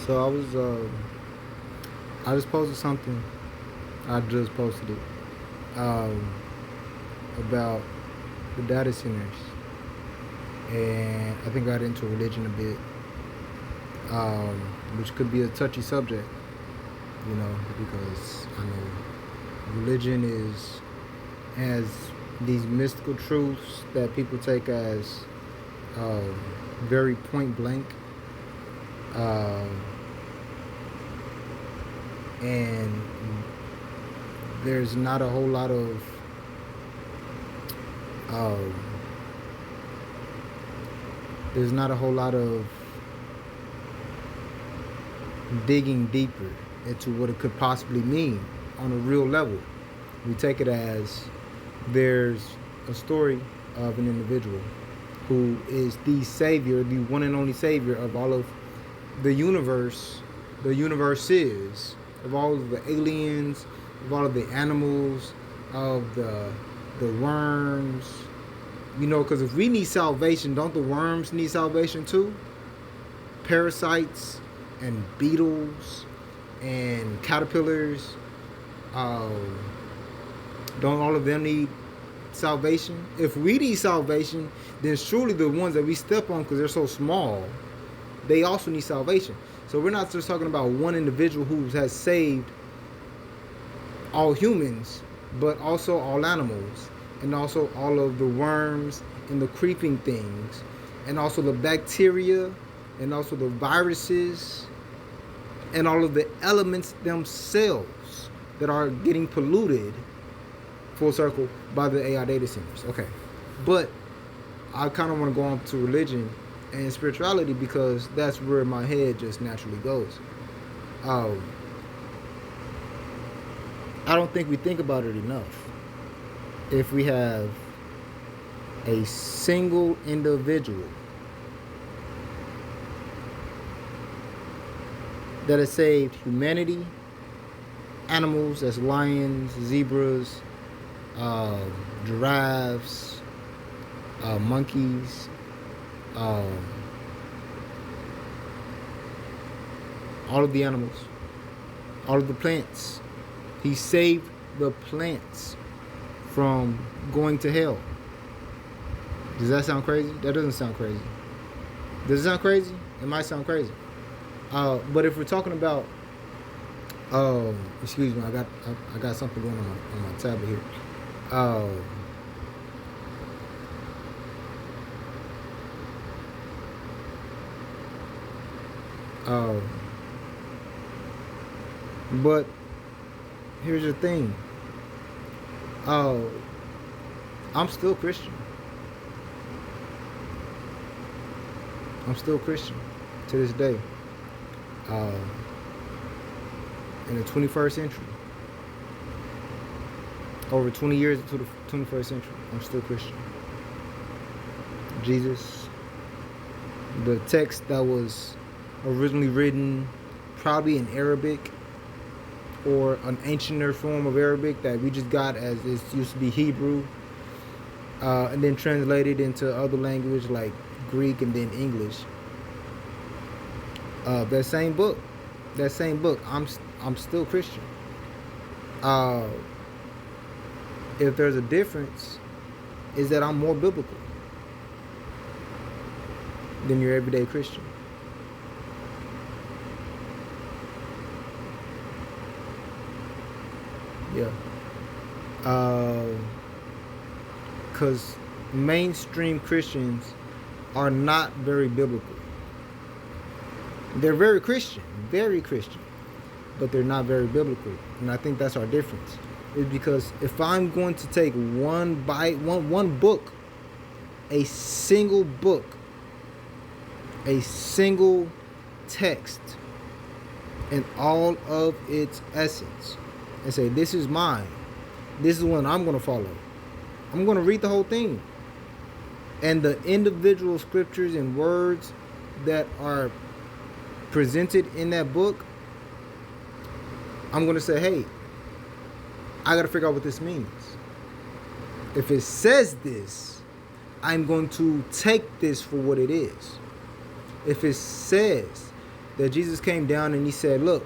So I just posted something. I just posted it um, about the data centers, and I think I got into religion a bit, um, which could be a touchy subject, because I know religion has these mystical truths that people take as um, very point blank, um, and there's not a whole lot of um, there's not a whole lot of digging deeper into what it could possibly mean on a real level. We take it as there's a story of an individual who is the savior, the one and only savior of all of the universes, of all of the aliens, of all of the animals, of the worms. Because if we need salvation, don't the worms need salvation too? Parasites and beetles and caterpillars, um, don't all of them need salvation? If we need salvation, then surely the ones that we step on because they're so small, they also need salvation. So we're not just talking about one individual who has saved all humans, but also all animals, and also all of the worms and the creeping things, and also the bacteria, and also the viruses, and all of the elements themselves that are getting polluted, full circle, by the AI data centers. Okay. But I kind of want to go on to religion and spirituality because that's where my head just naturally goes. Um, I don't think we think about it enough. If we have a single individual that has saved humanity, animals as lions, zebras, giraffes, monkeys, um, all of the animals, all of the plants. He saved the plants from going to hell. Does that sound crazy? That doesn't sound crazy. Does it sound crazy? It might sound crazy. But if we're talking about, excuse me, I got something going on my tablet here. But here's the thing. I'm still Christian. I'm still Christian to this day. In the 21st century, over 20 years into the 21st century, I'm still Christian. Jesus, the text that was originally written probably in Arabic or an ancienter form of Arabic that we just got as it used to be Hebrew, and then translated into other language like Greek and then English. That same book, I'm still Christian. If there's a difference, is that I'm more biblical than your everyday Christian. Yeah. Because mainstream Christians are not very biblical. They're very Christian, but they're not very biblical. And I think that's our difference. Is because if I'm going to take one book, a single book, a single text, in all of its essence, and say, this is mine, this is one I'm going to follow, I'm going to read the whole thing. And the individual scriptures and words that are presented in that book, I'm going to say, hey, I got to figure out what this means. If it says this, I'm going to take this for what it is. If it says that Jesus came down and he said, look,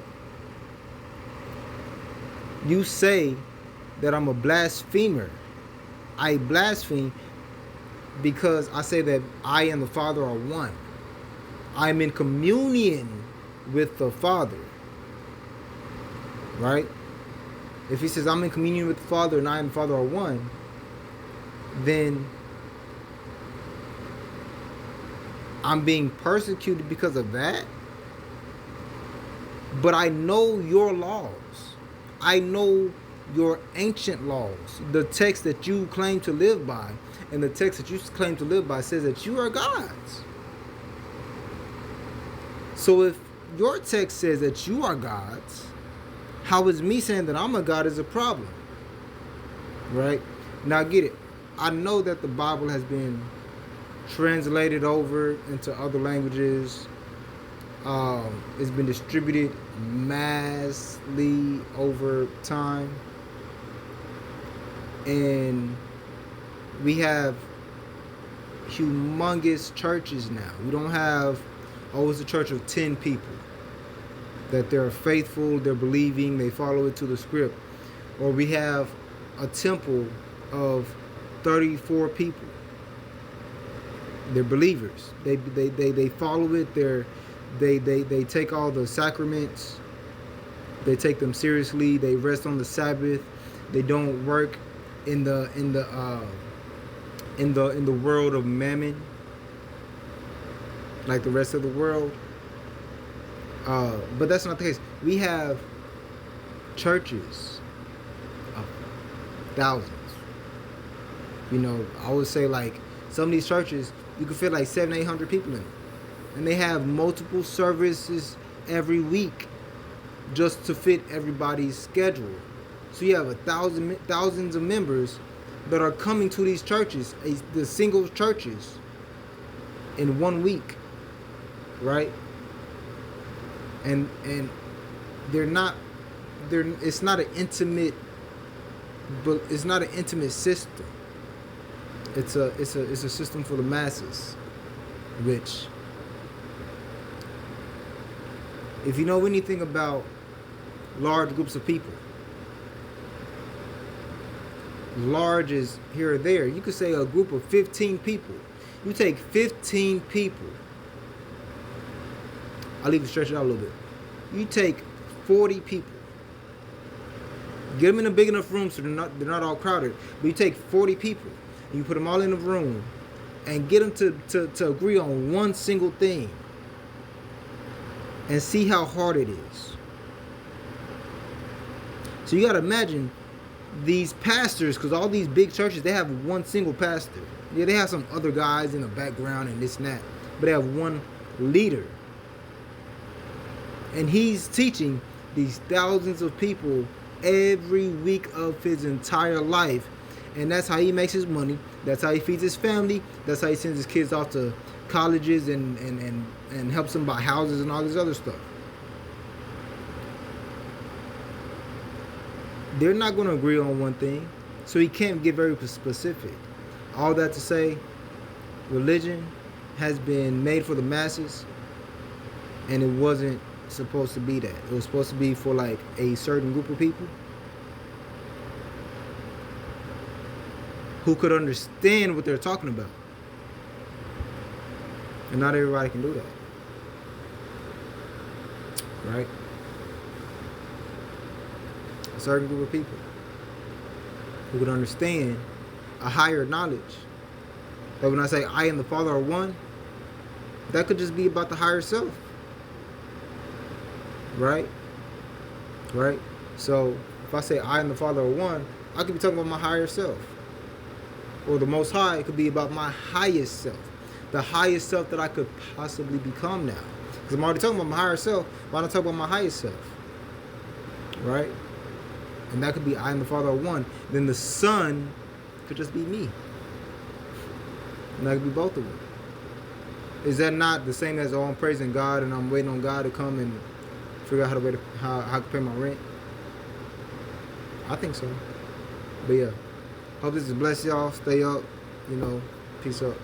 you say that I'm a blasphemer. I blaspheme because I say that I and the Father are one. I'm in communion with the Father. Right? If he says I'm in communion with the Father and I and the Father are one, then I'm being persecuted because of that. But I know your laws. I know your ancient laws. The text that you claim to live by and the text that you claim to live by says that you are gods. So if your text says that you are gods, how is me saying that I'm a god is a problem? Right? Now get it. I know that the Bible has been translated over into other languages. It's been distributed massively over time. And we have humongous churches now. We don't have, it's a church of 10 people. That they're faithful, they're believing, they follow it to the script. Or we have a temple of 34 people. They're believers. They follow it. They take all the sacraments. They take them seriously. They rest on the Sabbath. They don't work in the world of mammon like the rest of the world. But that's not the case. We have churches of thousands. You know, I would say like some of these churches, you can fit like 700-800 people in them. And they have multiple services every week just to fit everybody's schedule. So you have thousands of members that are coming to these churches, the single churches, in 1 week, right? And it's not an intimate, but it's not an intimate system. It's a system for the masses, which, if you know anything about large groups of people, large is here or there. You could say a group of 15 people. You take 15 people. I'll leave the stretch it out a little bit. You take 40 people. Get them in a big enough room so they're not all crowded. But you take 40 people and you put them all in a room and get them to agree on one single thing and see how hard it is. So you got to imagine these pastors, because all these big churches, they have one single pastor. Yeah, they have some other guys in the background and this and that, but they have one leader. And he's teaching these thousands of people every week of his entire life. And that's how he makes his money. That's how he feeds his family. That's how he sends his kids off to colleges and helps them buy houses and all this other stuff. They're not going to agree on one thing. So he can't get very specific. All that to say, religion has been made for the masses. And it wasn't supposed to be that. It was supposed to be for like a certain group of people who could understand what they're talking about. And not everybody can do that. Right? A certain group of people who could understand a higher knowledge. That when I say I and the Father are one, that could just be about the higher self. Right? Right? So if I say I and the Father are one, I could be talking about my higher self. Or the Most High, it could be about my highest self. The highest self that I could possibly become now. Because I'm already talking about my higher self. Why not talk about my highest self? Right? And that could be I and the Father are one. Then the Son could just be me. And that could be both of them. Is that not the same as, I'm praising God and I'm waiting on God to come and figure out how to pay my rent? I think so. But yeah. Hope this has blessed y'all. Stay up. Peace up.